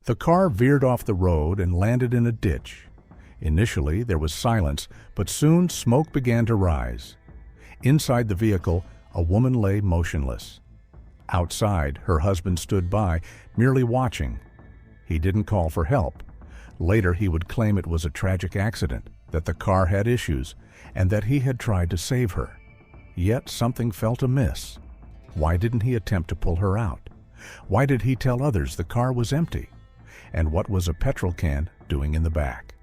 The car veered off the road and landed in a ditch. Initially, there was silence, but soon smoke began to rise. Inside the vehicle, a woman lay motionless. Outside, her husband stood by, merely watching. He didn't call for help. Later, he would claim it was a tragic accident, that the car had issues, and that he had tried to save her. Yet something felt amiss. Why didn't he attempt to pull her out? Why did he tell others the car was empty? And what was a petrol can doing in the back?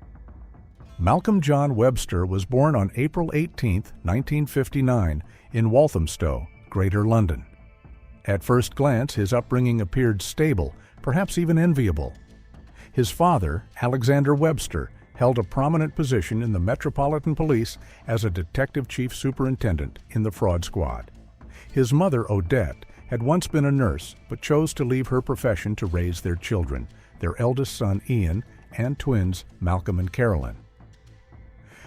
Malcolm John Webster was born on April 18, 1959, in Walthamstow, Greater London. At first glance, his upbringing appeared stable, perhaps even enviable. His father, Alexander Webster, held a prominent position in the Metropolitan Police as a detective chief superintendent in the fraud squad. His mother, Odette, had once been a nurse, but chose to leave her profession to raise their children, their eldest son Ian, and twins Malcolm and Carolyn.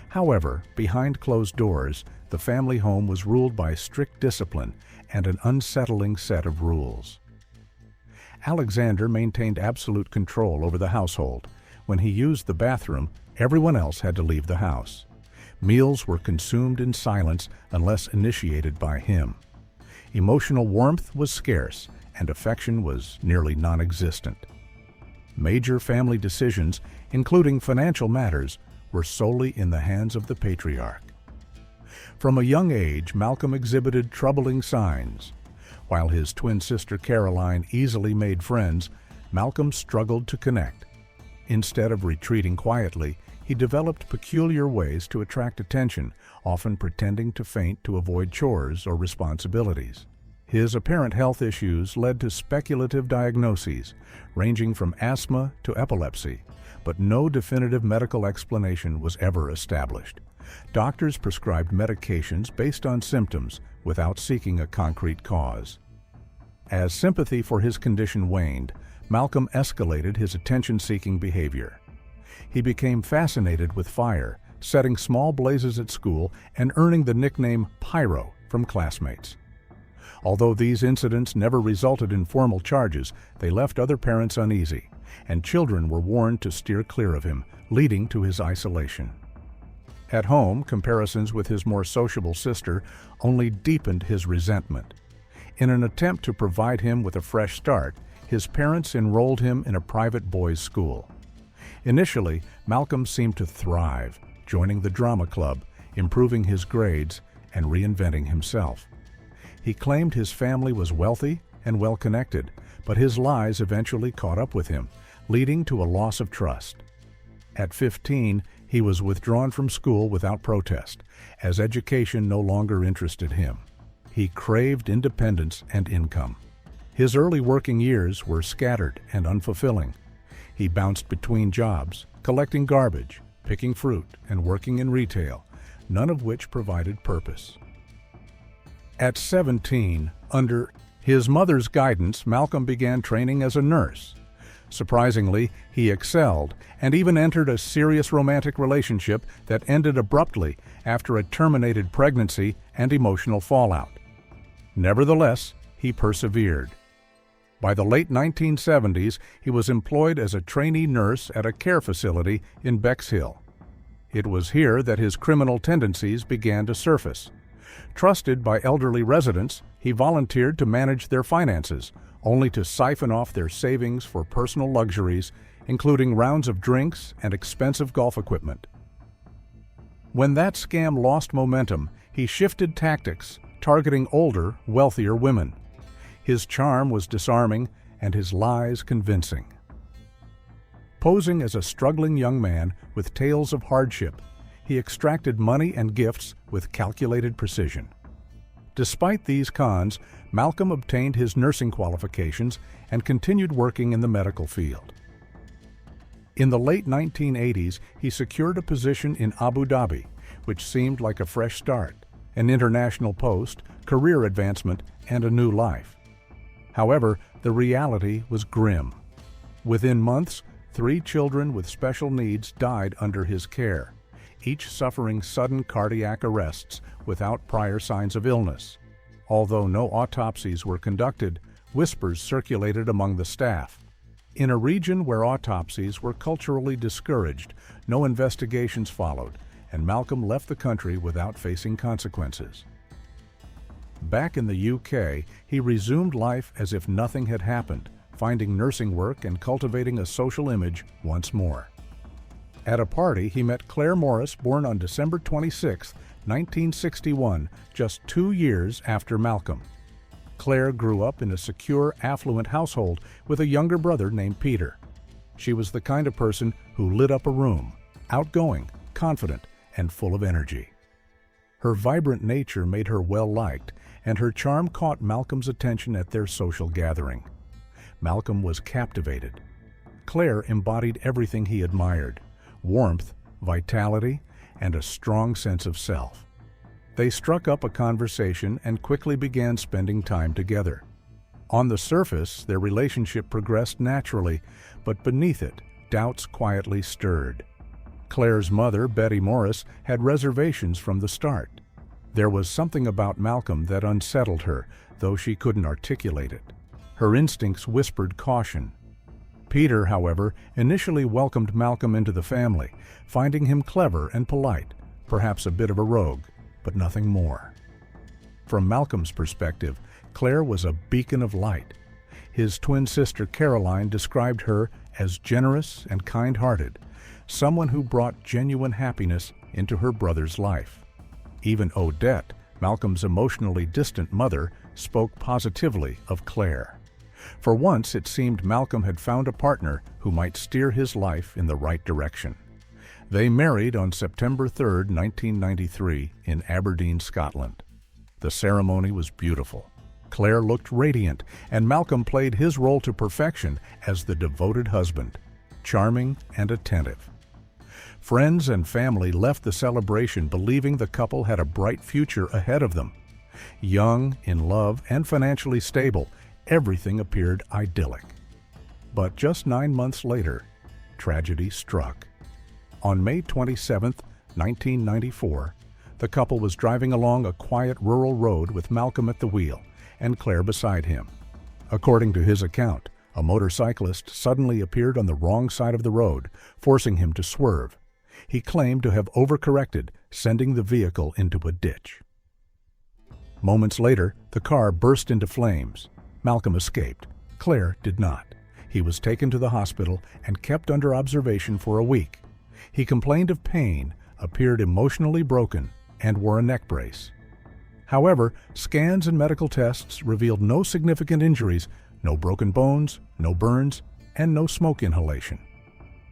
However, behind closed doors, the family home was ruled by strict discipline and an unsettling set of rules. Alexander maintained absolute control over the household. When he used the bathroom, everyone else had to leave the house. Meals were consumed in silence unless initiated by him. Emotional warmth was scarce, and affection was nearly non-existent. Major family decisions, including financial matters, were solely in the hands of the patriarch. From a young age, Malcolm exhibited troubling signs. While his twin sister Caroline easily made friends, Malcolm struggled to connect. Instead of retreating quietly, he developed peculiar ways to attract attention, often pretending to faint to avoid chores or responsibilities. His apparent health issues led to speculative diagnoses, ranging from asthma to epilepsy, but no definitive medical explanation was ever established. Doctors prescribed medications based on symptoms without seeking a concrete cause. As sympathy for his condition waned, Malcolm escalated his attention-seeking behavior. He became fascinated with fire, setting small blazes at school and earning the nickname Pyro from classmates. Although these incidents never resulted in formal charges, they left other parents uneasy, and children were warned to steer clear of him, leading to his isolation. At home, comparisons with his more sociable sister only deepened his resentment. In an attempt to provide him with a fresh start, his parents enrolled him in a private boys' school. Initially, Malcolm seemed to thrive, joining the drama club, improving his grades, and reinventing himself. He claimed his family was wealthy and well-connected, but his lies eventually caught up with him, leading to a loss of trust. At 15, he was withdrawn from school without protest, as education no longer interested him. He craved independence and income. His early working years were scattered and unfulfilling. He bounced between jobs, collecting garbage, picking fruit, and working in retail, none of which provided purpose. At 17, under his mother's guidance, Malcolm began training as a nurse. Surprisingly, he excelled and even entered a serious romantic relationship that ended abruptly after a terminated pregnancy and emotional fallout. Nevertheless, he persevered. By the late 1970s, he was employed as a trainee nurse at a care facility in Bexhill. It was here that his criminal tendencies began to surface. Trusted by elderly residents, he volunteered to manage their finances, only to siphon off their savings for personal luxuries, including rounds of drinks and expensive golf equipment. When that scam lost momentum, he shifted tactics, targeting older, wealthier women. His charm was disarming and his lies convincing. Posing as a struggling young man with tales of hardship, he extracted money and gifts with calculated precision. Despite these cons, Malcolm obtained his nursing qualifications and continued working in the medical field. In the late 1980s, he secured a position in Abu Dhabi, which seemed like a fresh start, an international post, career advancement, and a new life. However, the reality was grim. Within months, 3 children with special needs died under his care, each suffering sudden cardiac arrests without prior signs of illness. Although no autopsies were conducted, whispers circulated among the staff. In a region where autopsies were culturally discouraged, no investigations followed, and Malcolm left the country without facing consequences. Back in the UK, he resumed life as if nothing had happened, finding nursing work and cultivating a social image once more. At a party, he met Claire Morris, born on December 26, 1961, just 2 years after Malcolm. Claire grew up in a secure, affluent household with a younger brother named Peter. She was the kind of person who lit up a room, outgoing, confident, and full of energy. Her vibrant nature made her well-liked, and her charm caught Malcolm's attention at their social gathering. Malcolm was captivated. Claire embodied everything he admired: warmth, vitality, and a strong sense of self. They struck up a conversation and quickly began spending time together. On the surface, their relationship progressed naturally, but beneath it, doubts quietly stirred. Claire's mother, Betty Morris, had reservations from the start. There was something about Malcolm that unsettled her, though she couldn't articulate it. Her instincts whispered caution. Peter, however, initially welcomed Malcolm into the family, finding him clever and polite, perhaps a bit of a rogue, but nothing more. From Malcolm's perspective, Claire was a beacon of light. His twin sister Caroline described her as generous and kind-hearted, someone who brought genuine happiness into her brother's life. Even Odette, Malcolm's emotionally distant mother, spoke positively of Claire. For once, it seemed Malcolm had found a partner who might steer his life in the right direction. They married on September 3, 1993, in Aberdeen, Scotland. The ceremony was beautiful. Claire looked radiant, and Malcolm played his role to perfection as the devoted husband, charming and attentive. Friends and family left the celebration believing the couple had a bright future ahead of them. Young, in love, and financially stable, everything appeared idyllic. But just 9 months later, tragedy struck. On May 27, 1994, the couple was driving along a quiet rural road with Malcolm at the wheel and Claire beside him. According to his account, a motorcyclist suddenly appeared on the wrong side of the road, forcing him to swerve. He claimed to have overcorrected, sending the vehicle into a ditch. Moments later, the car burst into flames. Malcolm escaped. Claire did not. He was taken to the hospital and kept under observation for a week. He complained of pain, appeared emotionally broken, and wore a neck brace. However, scans and medical tests revealed no significant injuries, no broken bones, no burns, and no smoke inhalation.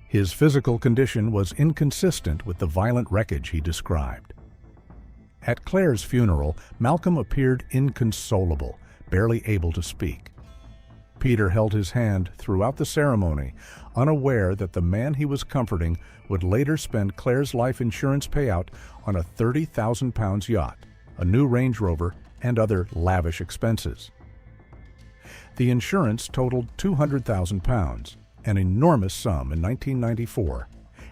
His physical condition was inconsistent with the violent wreckage he described. At Claire's funeral, Malcolm appeared inconsolable, barely able to speak. Peter held his hand throughout the ceremony, unaware that the man he was comforting would later spend Claire's life insurance payout on a £30,000 yacht, a new Range Rover, and other lavish expenses. The insurance totaled £200,000, an enormous sum in 1994,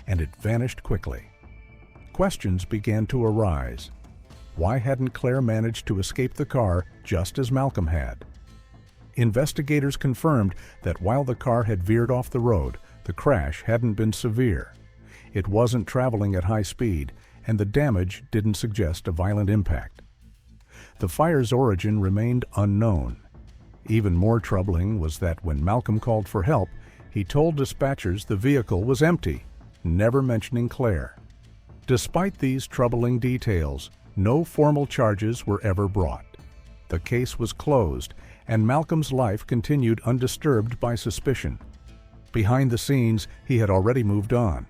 and it vanished quickly. Questions began to arise. Why hadn't Claire managed to escape the car just as Malcolm had? Investigators confirmed that while the car had veered off the road, the crash hadn't been severe. It wasn't traveling at high speed, and the damage didn't suggest a violent impact. The fire's origin remained unknown. Even more troubling was that when Malcolm called for help, he told dispatchers the vehicle was empty, never mentioning Claire. Despite these troubling details, no formal charges were ever brought. The case was closed, and Malcolm's life continued undisturbed by suspicion. Behind the scenes, he had already moved on.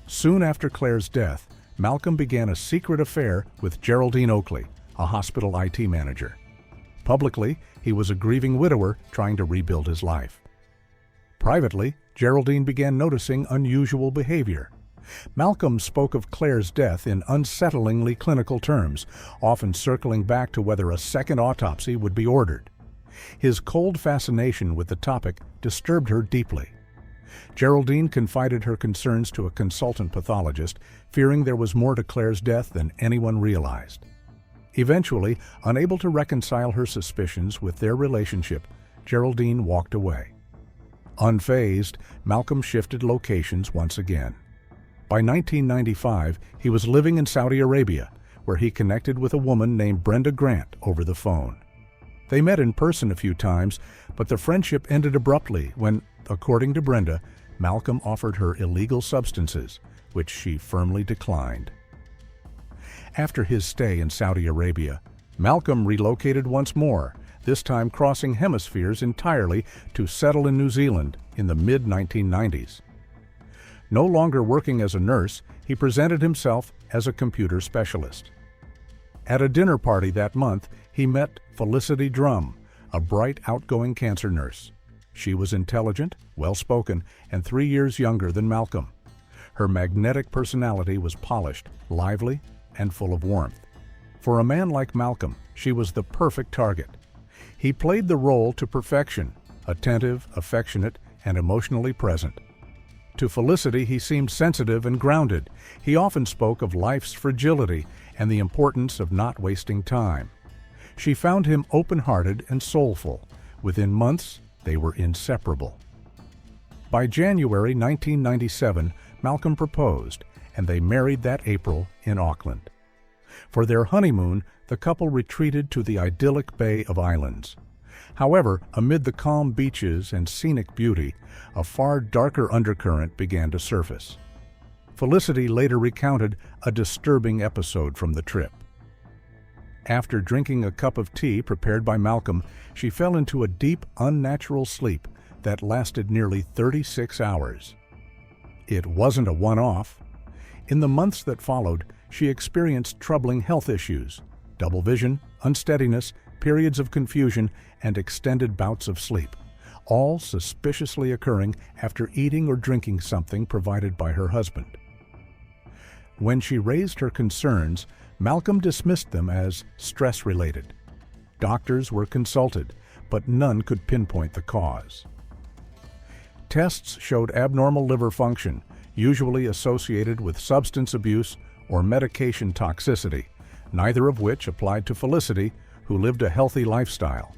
Soon after Claire's death, Malcolm began a secret affair with Geraldine Oakley, a hospital IT manager. Publicly, he was a grieving widower trying to rebuild his life. Privately, Geraldine began noticing unusual behavior. Malcolm spoke of Claire's death in unsettlingly clinical terms, often circling back to whether a second autopsy would be ordered. His cold fascination with the topic disturbed her deeply. Geraldine confided her concerns to a consultant pathologist, fearing there was more to Claire's death than anyone realized. Eventually, unable to reconcile her suspicions with their relationship, Geraldine walked away. Unfazed, Malcolm shifted locations once again. By 1995, he was living in Saudi Arabia, where he connected with a woman named Brenda Grant over the phone. They met in person a few times, but the friendship ended abruptly when, according to Brenda, Malcolm offered her illegal substances, which she firmly declined. After his stay in Saudi Arabia, Malcolm relocated once more, this time crossing hemispheres entirely to settle in New Zealand in the mid-1990s. No longer working as a nurse, he presented himself as a computer specialist. At a dinner party that month, he met Felicity Drum, a bright, outgoing cancer nurse. She was intelligent, well-spoken, and 3 years younger than Malcolm. Her magnetic personality was polished, lively, and full of warmth. For a man like Malcolm, she was the perfect target. He played the role to perfection, attentive, affectionate, and emotionally present. To Felicity, he seemed sensitive and grounded. He often spoke of life's fragility and the importance of not wasting time. She found him open-hearted and soulful. Within months, they were inseparable. By January 1997, Malcolm proposed, and they married that April in Auckland. For their honeymoon, the couple retreated to the idyllic Bay of Islands. However, amid the calm beaches and scenic beauty, a far darker undercurrent began to surface. Felicity later recounted a disturbing episode from the trip. After drinking a cup of tea prepared by Malcolm, she fell into a deep, unnatural sleep that lasted nearly 36 hours. It wasn't a one-off. In the months that followed, she experienced troubling health issues, double vision, unsteadiness, periods of confusion, and extended bouts of sleep, all suspiciously occurring after eating or drinking something provided by her husband. When she raised her concerns, Malcolm dismissed them as stress-related. Doctors were consulted, but none could pinpoint the cause. Tests showed abnormal liver function, usually associated with substance abuse or medication toxicity, neither of which applied to Felicity, who lived a healthy lifestyle.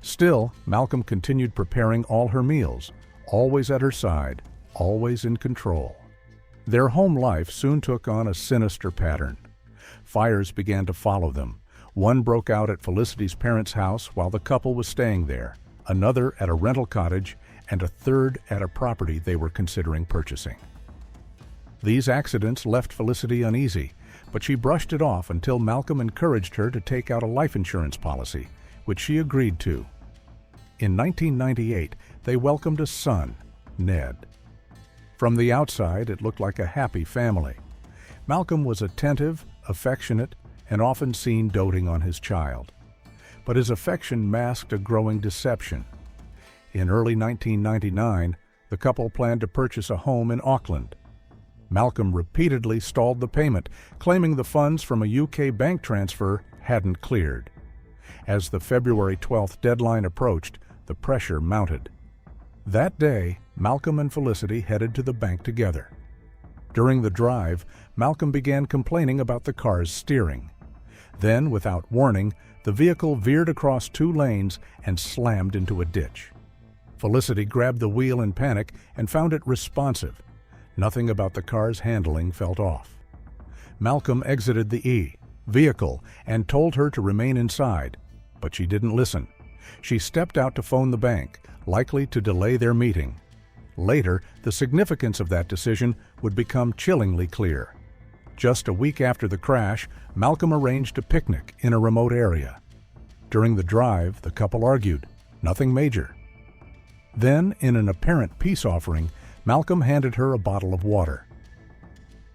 Still, Malcolm continued preparing all her meals, always at her side, always in control. Their home life soon took on a sinister pattern. Fires began to follow them. One broke out at Felicity's parents' house while the couple was staying there, another at a rental cottage, and a third at a property they were considering purchasing. These accidents left Felicity uneasy, but she brushed it off until Malcolm encouraged her to take out a life insurance policy, which she agreed to. In 1998, they welcomed a son, Ned. From the outside, it looked like a happy family. Malcolm was attentive, affectionate, and often seen doting on his child. But his affection masked a growing deception. In early 1999, the couple planned to purchase a home in Auckland. Malcolm repeatedly stalled the payment, claiming the funds from a UK bank transfer hadn't cleared. As the February 12th deadline approached, the pressure mounted. That day, Malcolm and Felicity headed to the bank together. During the drive, Malcolm began complaining about the car's steering. Then, without warning, the vehicle veered across 2 lanes and slammed into a ditch. Felicity grabbed the wheel in panic and found it responsive. Nothing about the car's handling felt off. Malcolm exited the vehicle and told her to remain inside, but she didn't listen. She stepped out to phone the bank, likely to delay their meeting. Later, the significance of that decision would become chillingly clear. Just a week after the crash, Malcolm arranged a picnic in a remote area. During the drive, the couple argued, nothing major. Then, in an apparent peace offering, Malcolm handed her a bottle of water.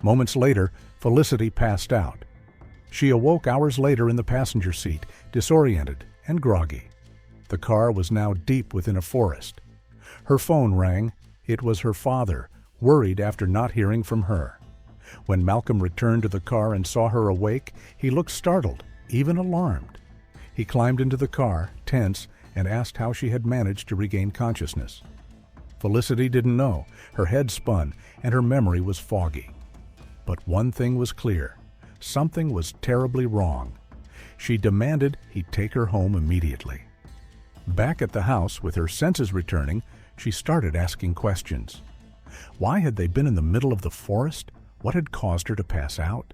Moments later, Felicity passed out. She awoke hours later in the passenger seat, disoriented and groggy. The car was now deep within a forest. Her phone rang. It was her father, worried after not hearing from her. When Malcolm returned to the car and saw her awake, he looked startled, even alarmed. He climbed into the car, tense, and asked how she had managed to regain consciousness. Felicity didn't know. Her head spun, and her memory was foggy. But one thing was clear. Something was terribly wrong. She demanded he take her home immediately. Back at the house, with her senses returning, she started asking questions. Why had they been in the middle of the forest? What had caused her to pass out?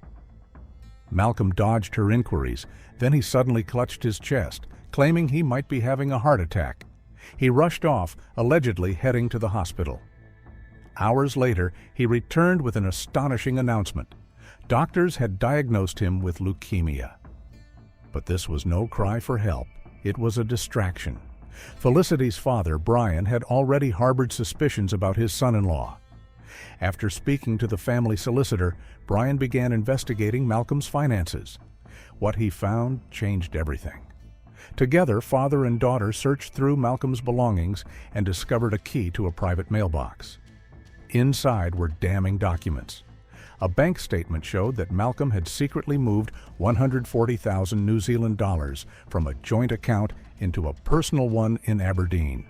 Malcolm dodged her inquiries. Then he suddenly clutched his chest, claiming he might be having a heart attack. He rushed off, allegedly heading to the hospital. Hours later, he returned with an astonishing announcement. Doctors had diagnosed him with leukemia. But this was no cry for help. It was a distraction. Felicity's father, Brian, had already harbored suspicions about his son-in-law. After speaking to the family solicitor, Brian began investigating Malcolm's finances. What he found changed everything. Together, father and daughter searched through Malcolm's belongings and discovered a key to a private mailbox. Inside were damning documents. A bank statement showed that Malcolm had secretly moved 140,000 New Zealand dollars from a joint account into a personal one in Aberdeen.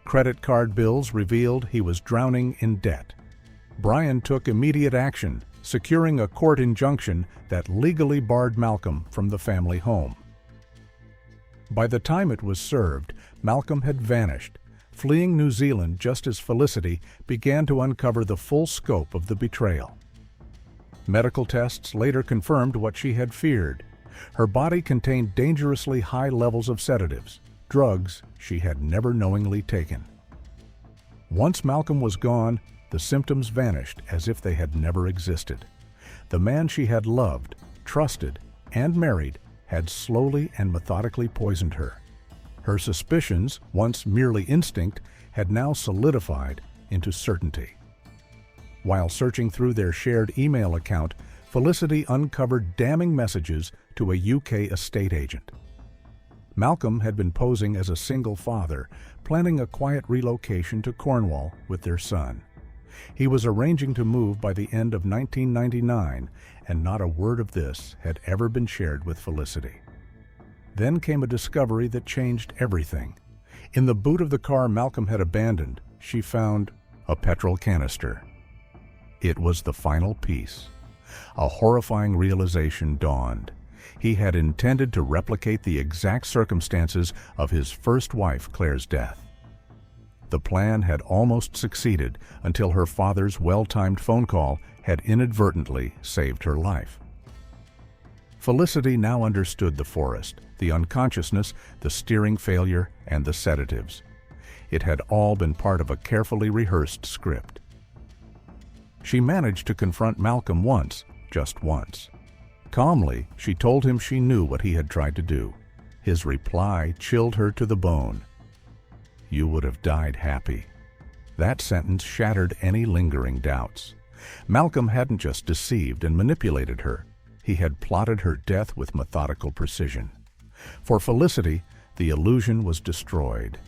Credit card bills revealed he was drowning in debt. Brian took immediate action, securing a court injunction that legally barred Malcolm from the family home. By the time it was served, Malcolm had vanished, fleeing New Zealand just as Felicity began to uncover the full scope of the betrayal. Medical tests later confirmed what she had feared. Her body contained dangerously high levels of sedatives, drugs she had never knowingly taken. Once Malcolm was gone, the symptoms vanished as if they had never existed. The man she had loved, trusted, and married had slowly and methodically poisoned her. Her suspicions, once merely instinct, had now solidified into certainty. While searching through their shared email account, Felicity uncovered damning messages to a UK estate agent. Malcolm had been posing as a single father, planning a quiet relocation to Cornwall with their son. He was arranging to move by the end of 1999, and not a word of this had ever been shared with Felicity. Then came a discovery that changed everything. In the boot of the car Malcolm had abandoned, she found a petrol canister. It was the final piece. A horrifying realization dawned. He had intended to replicate the exact circumstances of his first wife, Claire's death. The plan had almost succeeded until her father's well-timed phone call had inadvertently saved her life. Felicity now understood the forest, the unconsciousness, the steering failure, and the sedatives. It had all been part of a carefully rehearsed script. She managed to confront Malcolm once, just once. Calmly, she told him she knew what he had tried to do. His reply chilled her to the bone. "You would have died happy." That sentence shattered any lingering doubts. Malcolm hadn't just deceived and manipulated her. He had plotted her death with methodical precision. For Felicity, the illusion was destroyed.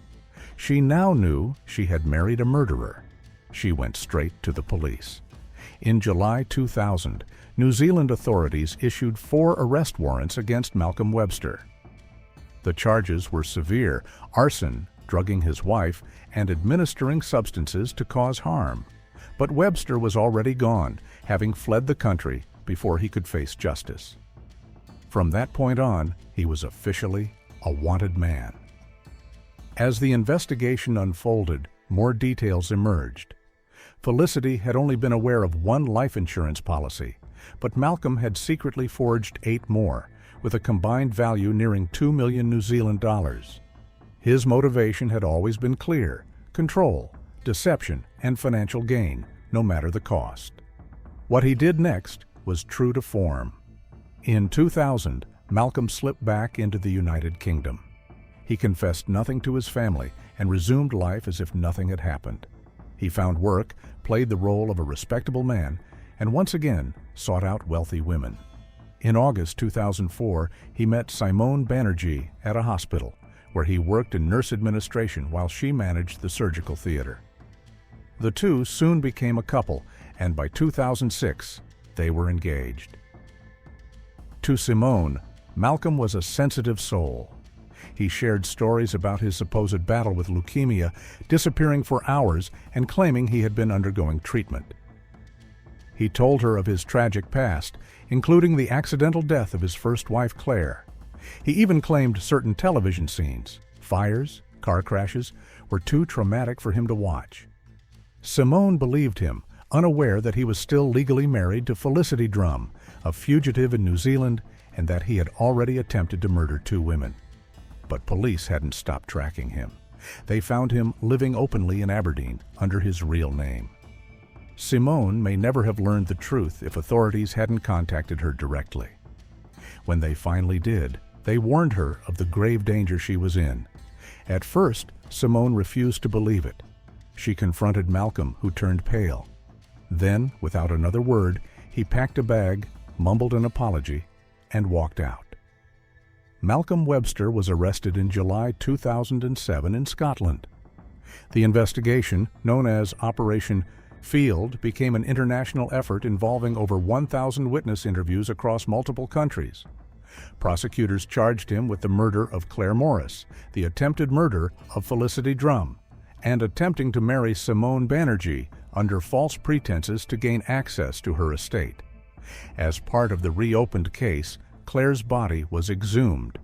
She now knew she had married a murderer. She went straight to the police. In July 2000, New Zealand authorities issued 4 arrest warrants against Malcolm Webster. The charges were severe: arson, drugging his wife, and administering substances to cause harm. But Webster was already gone, having fled the country before he could face justice. From that point on, he was officially a wanted man. As the investigation unfolded, more details emerged. Felicity had only been aware of 1 life insurance policy, but Malcolm had secretly forged 8 more, with a combined value nearing 2 million New Zealand dollars. His motivation had always been clear: control, deception, and financial gain, no matter the cost. What he did next was true to form. In 2000, Malcolm slipped back into the United Kingdom. He confessed nothing to his family and resumed life as if nothing had happened. He found work, played the role of a respectable man, and once again sought out wealthy women. In August 2004, he met Simone Banerjee at a hospital, where he worked in nurse administration while she managed the surgical theater. The two soon became a couple, and by 2006, they were engaged. To Simone, Malcolm was a sensitive soul. He shared stories about his supposed battle with leukemia, disappearing for hours and claiming he had been undergoing treatment. He told her of his tragic past, including the accidental death of his first wife, Claire. He even claimed certain television scenes, fires, car crashes, were too traumatic for him to watch. Simone believed him, unaware that he was still legally married to Felicity Drum, a fugitive in New Zealand, and that he had already attempted to murder 2 women. But police hadn't stopped tracking him. They found him living openly in Aberdeen under his real name. Simone may never have learned the truth if authorities hadn't contacted her directly. When they finally did, they warned her of the grave danger she was in. At first, Simone refused to believe it. She confronted Malcolm, who turned pale. Then, without another word, he packed a bag, mumbled an apology, and walked out. Malcolm Webster was arrested in July 2007 in Scotland. The investigation, known as Operation Field, became an international effort involving over 1,000 witness interviews across multiple countries. Prosecutors charged him with the murder of Claire Morris, the attempted murder of Felicity Drum, and attempting to marry Simone Banerjee under false pretenses to gain access to her estate. As part of the reopened case, Claire's body was exhumed.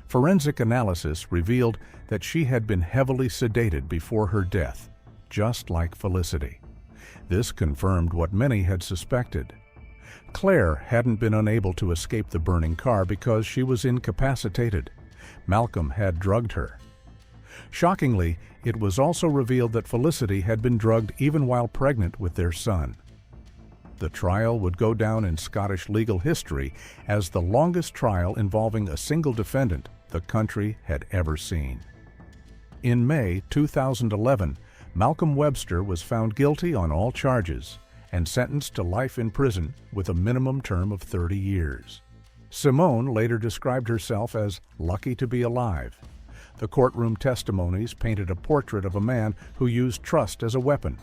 Forensic analysis revealed that she had been heavily sedated before her death, just like Felicity. This confirmed what many had suspected. Claire hadn't been unable to escape the burning car because she was incapacitated. Malcolm had drugged her. Shockingly, it was also revealed that Felicity had been drugged even while pregnant with their son. The trial would go down in Scottish legal history as the longest trial involving a single defendant the country had ever seen. In May 2011, Malcolm Webster was found guilty on all charges and sentenced to life in prison with a minimum term of 30 years. Simone later described herself as lucky to be alive. The courtroom testimonies painted a portrait of a man who used trust as a weapon,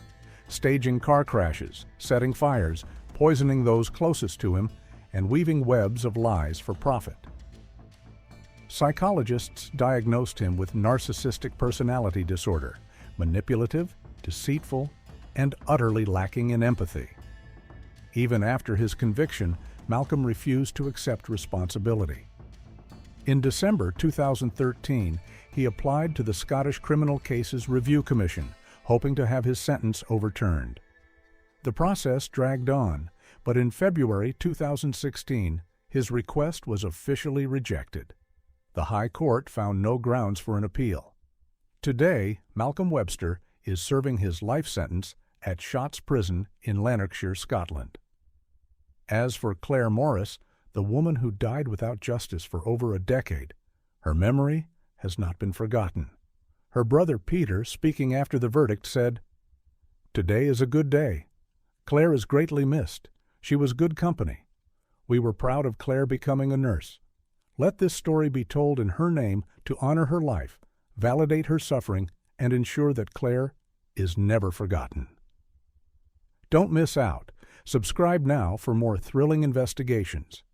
staging car crashes, setting fires, poisoning those closest to him, and weaving webs of lies for profit. Psychologists diagnosed him with narcissistic personality disorder, manipulative, deceitful, and utterly lacking in empathy. Even after his conviction, Malcolm refused to accept responsibility. In December 2013, he applied to the Scottish Criminal Cases Review Commission, hoping to have his sentence overturned. The process dragged on, but in February 2016, his request was officially rejected. The High Court found no grounds for an appeal. Today, Malcolm Webster is serving his life sentence at Shotts Prison in Lanarkshire, Scotland. As for Claire Morris, the woman who died without justice for over a decade, her memory has not been forgotten. Her brother Peter, speaking after the verdict, said, "Today is a good day. Claire is greatly missed. She was good company. We were proud of Claire becoming a nurse. Let this story be told in her name to honor her life, validate her suffering, and ensure that Claire is never forgotten." Don't miss out. Subscribe now for more thrilling investigations.